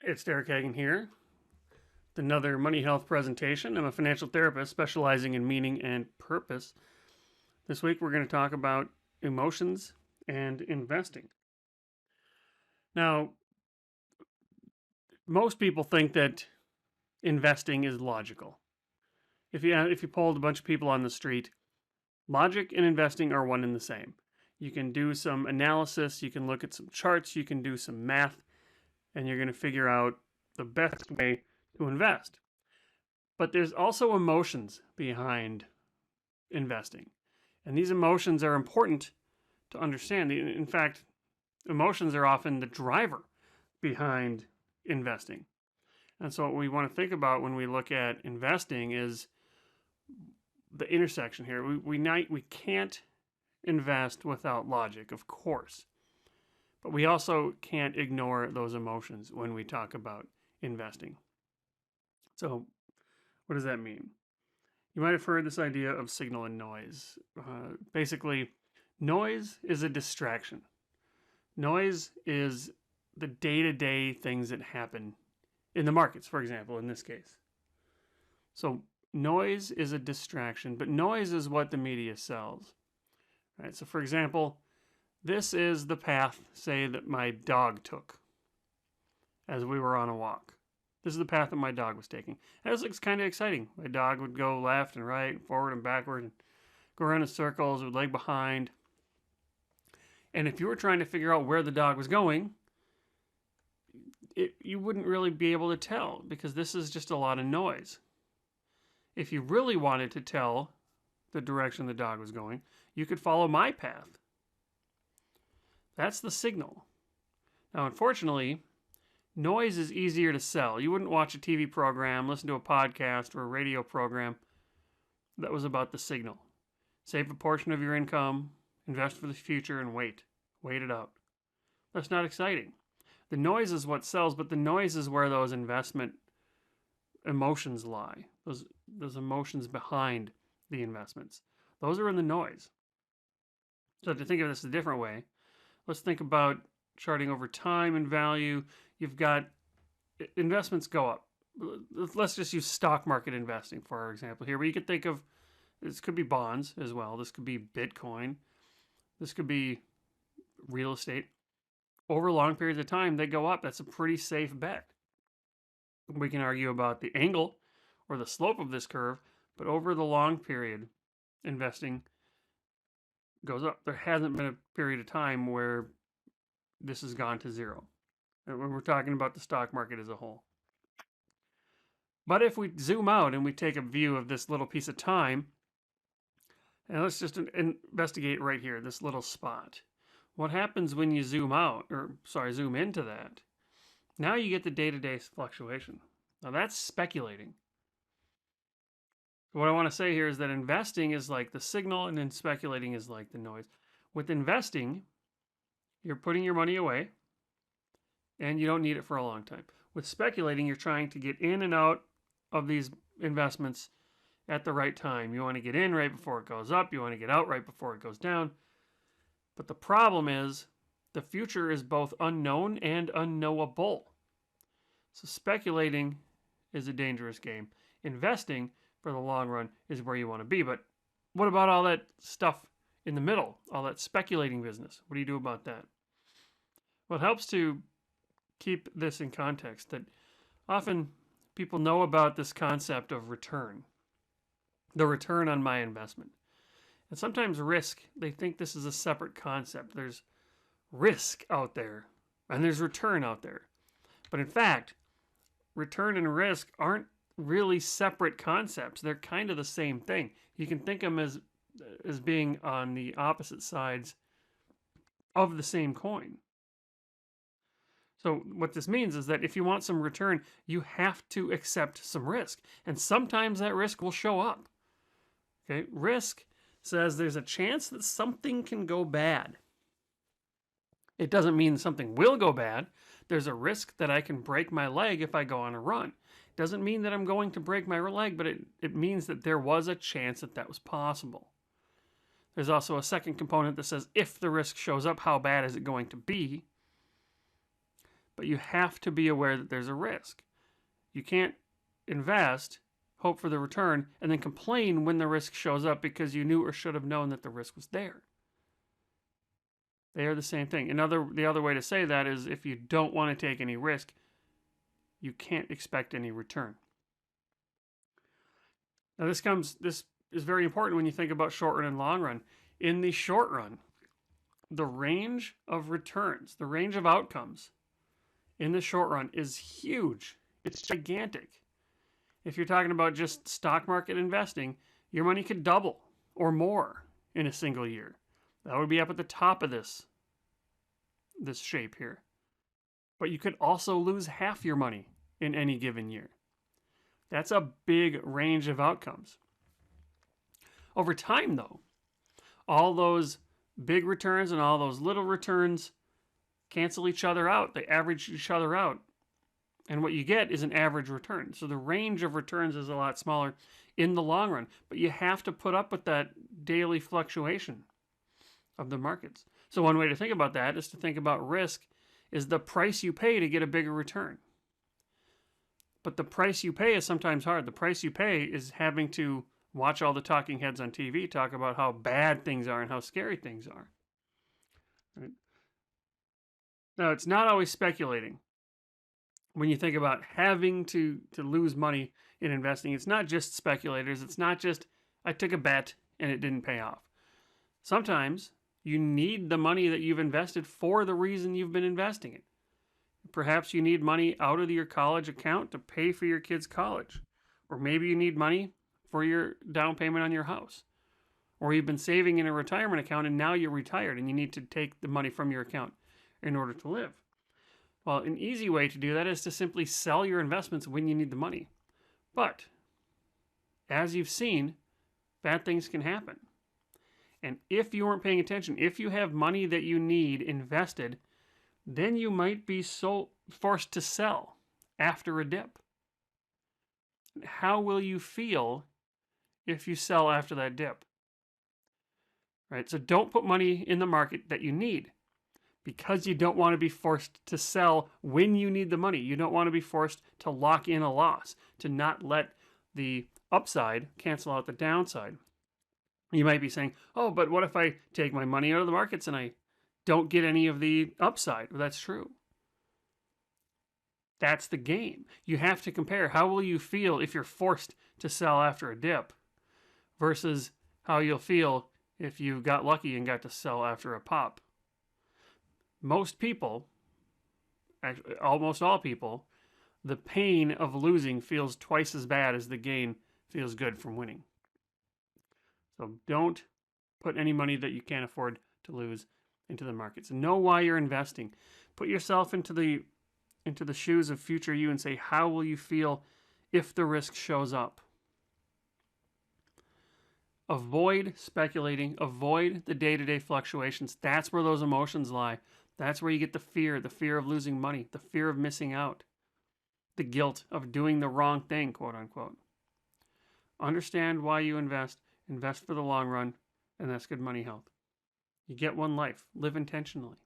It's Derek Hagan here with another Money Health presentation. I'm a financial therapist specializing in meaning and purpose. This week we're going to talk about emotions and investing. Now, most people think that investing is logical. If you polled a bunch of people on the street, logic and investing are one and the same. You can do some analysis, you can look at some charts, you can do some math, and you're going to figure out the best way to invest. But there's also emotions behind investing. And these emotions are important to understand. In fact, emotions are often the driver behind investing. And so what we want to think about when we look at investing is the intersection here. We can't invest without logic, of course. But we also can't ignore those emotions when we talk about investing. So what does that mean? You might have heard this idea of signal and noise. Basically, noise is a distraction. Noise is the day-to-day things that happen in the markets, for example, in this case. So noise is a distraction, but noise is what the media sells. Right? So for example, this is the path, say, that my dog took as we were on a walk. This is the path that my dog was taking. And this looks kind of exciting. My dog would go left and right, forward and backward, and go around in circles with leg behind. And if you were trying to figure out where the dog was going, you wouldn't really be able to tell because this is just a lot of noise. If you really wanted to tell the direction the dog was going, you could follow my path. That's the signal. Now, unfortunately, noise is easier to sell. You wouldn't watch a TV program, listen to a podcast, or a radio program that was about the signal. Save a portion of your income, invest for the future, and wait. Wait it out. That's not exciting. The noise is what sells, but the noise is where those investment emotions lie. Those emotions behind the investments. Those are in the noise. So to think of this a different way, let's think about charting over time and value. You've got investments go up. Let's just use stock market investing for example here, where you could think of this could be bonds as well. This could be Bitcoin. This could be real estate. Over long periods of time, they go up. That's a pretty safe bet. We can argue about the angle or the slope of this curve, but over the long period, investing goes up. There hasn't been a period of time where this has gone to zero. And when we're talking about the stock market as a whole. But if we zoom out and we take a view of this little piece of time, and let's just investigate right here, this little spot. What happens when you zoom into that? Now you get the day-to-day fluctuation. Now that's speculating. What I want to say here is that investing is like the signal and then speculating is like the noise. With investing, you're putting your money away and you don't need it for a long time. With speculating, you're trying to get in and out of these investments at the right time. You want to get in right before it goes up. You want to get out right before it goes down. But the problem is the future is both unknown and unknowable. So speculating is a dangerous game. Investing for the long run is where you want to be. But what about all that stuff in the middle, all that speculating business? What do you do about that? Well, it helps to keep this in context that often people know about this concept of return, the return on my investment. And sometimes risk, they think this is a separate concept. There's risk out there and there's return out there. But in fact, return and risk aren't really separate concepts. They're kind of the same thing. You can think of them as being on the opposite sides of the same coin. So what this means is that if you want some return, you have to accept some risk. And sometimes that risk will show up. Okay, risk says there's a chance that something can go bad. It doesn't mean something will go bad. There's a risk that I can break my leg if I go on a run. It doesn't mean that I'm going to break my leg, but it means that there was a chance that that was possible. There's also a second component that says if the risk shows up, how bad is it going to be? but you have to be aware that there's a risk. You can't invest, hope for the return, and then complain when the risk shows up because you knew or should have known that the risk was there. They are the same thing. The other way to say that is if you don't want to take any risk, you can't expect any return. Now this is very important when you think about short run and long run. In the short run, the range of returns, the range of outcomes in the short run is huge. It's gigantic. If you're talking about just stock market investing, your money could double or more in a single year. That would be up at the top of this shape here. But you could also lose half your money in any given year. That's a big range of outcomes. Over time, though, all those big returns and all those little returns cancel each other out. They average each other out. And what you get is an average return. So the range of returns is a lot smaller in the long run. But you have to put up with that daily fluctuation of the markets. So one way to think about that is to think about risk is the price you pay to get a bigger return. But the price you pay is sometimes hard. The price you pay is having to watch all the talking heads on TV talk about how bad things are and how scary things are. Right? Now, it's not always speculating. When you think about having to lose money in investing, it's not just speculators. It's not just, I took a bet and it didn't pay off. Sometimes you need the money that you've invested for the reason you've been investing it. Perhaps you need money out of your college account to pay for your kids' college. Or maybe you need money for your down payment on your house. Or you've been saving in a retirement account and now you're retired and you need to take the money from your account in order to live. Well, an easy way to do that is to simply sell your investments when you need the money. But, as you've seen, bad things can happen. And if you weren't paying attention, if you have money that you need invested, then you might be forced to sell after a dip. How will you feel if you sell after that dip? Right? So don't put money in the market that you need, because you don't want to be forced to sell when you need the money. You don't want to be forced to lock in a loss, to not let the upside cancel out the downside. You might be saying, oh, but what if I take my money out of the markets and I don't get any of the upside? Well, that's true. That's the game. You have to compare. How will you feel if you're forced to sell after a dip versus how you'll feel if you got lucky and got to sell after a pop? Most people, actually almost all people, the pain of losing feels twice as bad as the gain feels good from winning. So don't put any money that you can't afford to lose into the markets. Know why you're investing. Put yourself into the shoes of future you and say, how will you feel if the risk shows up? Avoid speculating. Avoid the day-to-day fluctuations. That's where those emotions lie. That's where you get the fear of losing money, the fear of missing out, the guilt of doing the wrong thing, quote unquote. Understand why you invest for the long run, and that's good money health. You get one life. Live intentionally.